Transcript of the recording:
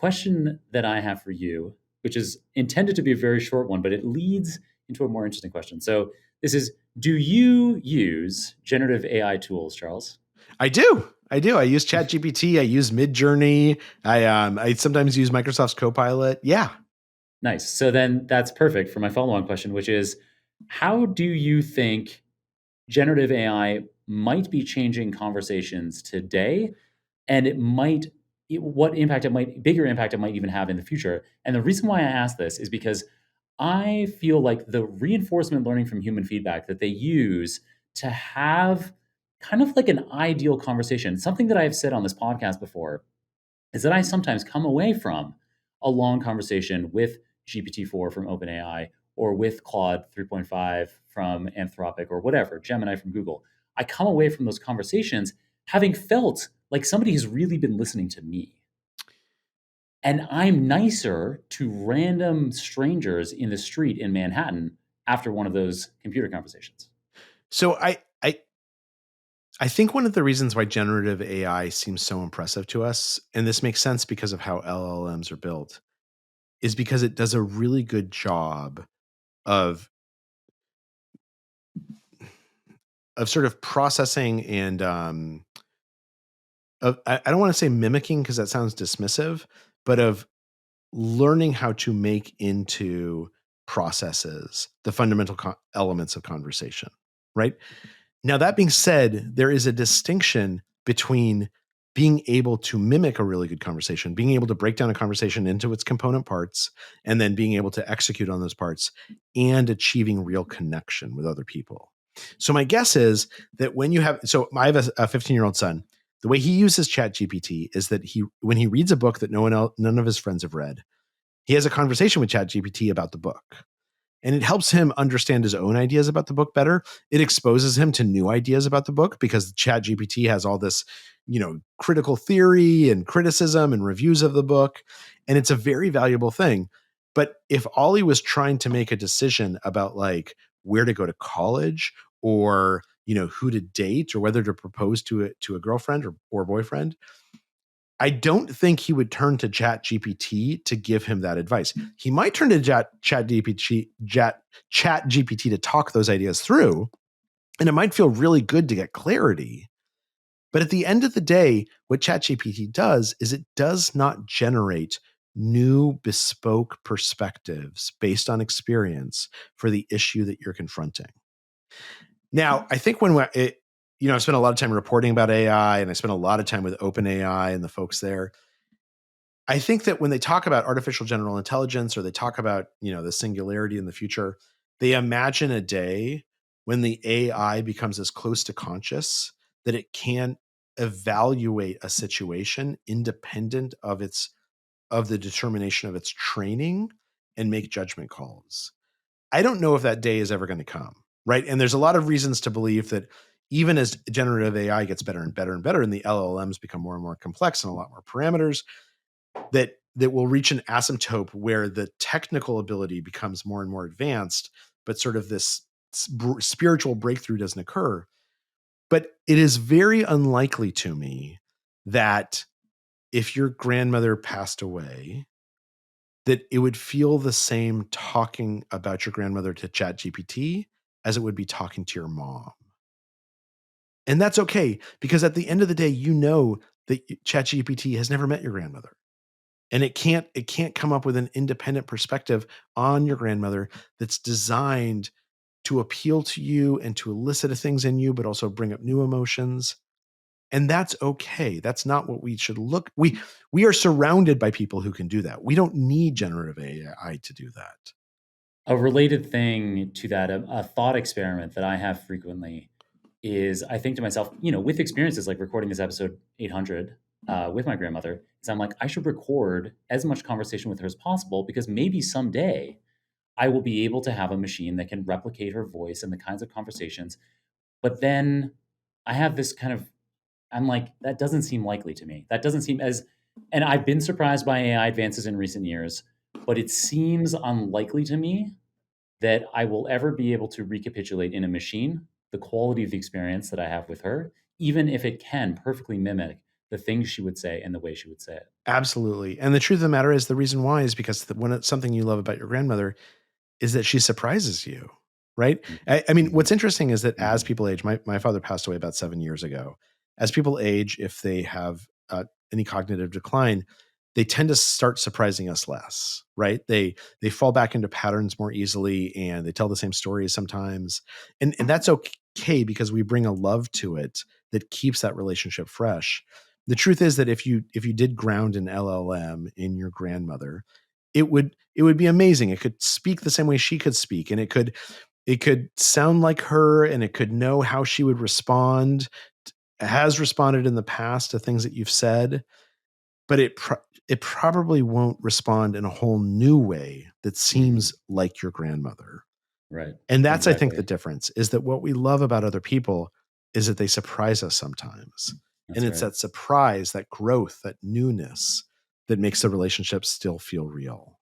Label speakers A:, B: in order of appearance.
A: question that I have for you, which is intended to be a very short one, but it leads into a more interesting question. So this is, do you use generative AI tools, Charles?
B: I do. I use ChatGPT. I use Midjourney. I sometimes use Microsoft's Copilot. Yeah.
A: Nice. So then that's perfect for my follow-on question, which is, how do you think generative AI might be changing conversations today, and what impact it might, bigger impact it might even have in the future? And the reason why I ask this is because I feel like the reinforcement learning from human feedback that they use to have kind of like an ideal conversation, something that I've said on this podcast before, is that I sometimes come away from a long conversation with GPT-4 from OpenAI or with Claude 3.5 from Anthropic or whatever, Gemini from Google. I come away from those conversations having felt like somebody has really been listening to me. And I'm nicer to random strangers in the street in Manhattan after one of those computer conversations.
B: So I think one of the reasons why generative AI seems so impressive to us, and this makes sense because of how LLMs are built, is because it does a really good job of sort of processing and I don't want to say mimicking because that sounds dismissive, but of learning how to make into processes the fundamental elements of conversation, right? Now, that being said, there is a distinction between being able to mimic a really good conversation, being able to break down a conversation into its component parts, and then being able to execute on those parts and achieving real connection with other people. So my guess is that when you have, so I have a 15-year-old son. The way he uses ChatGPT is that when he reads a book that none of his friends have read, he has a conversation with ChatGPT about the book. And it helps him understand his own ideas about the book better. It exposes him to new ideas about the book because ChatGPT has all this, critical theory and criticism and reviews of the book. And it's a very valuable thing. But if Ollie was trying to make a decision about like where to go to college or, who to date or whether to propose to a girlfriend or boyfriend, I don't think he would turn to ChatGPT to give him that advice. He might turn to ChatGPT to talk those ideas through, and it might feel really good to get clarity. But at the end of the day, what ChatGPT does is it does not generate new bespoke perspectives based on experience for the issue that you're confronting. Now, I think I spent a lot of time reporting about AI, and I spent a lot of time with OpenAI and the folks there. I think that when they talk about artificial general intelligence or they talk about, the singularity in the future, they imagine a day when the AI becomes as close to conscious that it can evaluate a situation independent of the determination of its training and make judgment calls. I don't know if that day is ever going to come, right? And there's a lot of reasons to believe that even as generative AI gets better and better and better and the LLMs become more and more complex and a lot more parameters, that will reach an asymptote where the technical ability becomes more and more advanced, but sort of this spiritual breakthrough doesn't occur. But it is very unlikely to me that if your grandmother passed away, that it would feel the same talking about your grandmother to ChatGPT as it would be talking to your mom. And that's okay, because at the end of the day, that ChatGPT has never met your grandmother. And it can't come up with an independent perspective on your grandmother that's designed to appeal to you and to elicit things in you, but also bring up new emotions. And that's okay. That's not what we should look. We are surrounded by people who can do that. We don't need generative AI to do that.
A: A related thing to that, a thought experiment that I have frequently is I think to myself, with experiences like recording this episode 800 with my grandmother, is I'm like, I should record as much conversation with her as possible because maybe someday I will be able to have a machine that can replicate her voice and the kinds of conversations. But then I have this kind of, I'm like, that doesn't seem likely to me. That doesn't seem as, and I've been surprised by AI advances in recent years, but it seems unlikely to me that I will ever be able to recapitulate in a machine the quality of the experience that I have with her, even if it can perfectly mimic the things she would say and the way she would say it.
B: Absolutely. And the truth of the matter is, the reason why is because when it's something you love about your grandmother is that she surprises you, right? I mean,
A: Mhm.
B: what's interesting is that as
A: Mhm.
B: people age, my father passed away about 7 years ago. As people age, if they have any cognitive decline, they tend to start surprising us less, right? They fall back into patterns more easily, and they tell the same stories sometimes, and that's okay because we bring a love to it that keeps that relationship fresh. The truth is that if you did ground an LLM in your grandmother, it would be amazing. It could speak the same way she could speak, and it could sound like her, and it could know how she would respond, has responded in the past to things that you've said, but it probably won't respond in a whole new way that
A: Mhm.
B: seems like your grandmother.
A: Right.
B: And that's, I think, the
A: Exactly.
B: difference is that what we love about other people is that they surprise us sometimes. And
A: That's
B: it's
A: right.
B: that surprise, that growth, that newness that makes the relationship still feel real.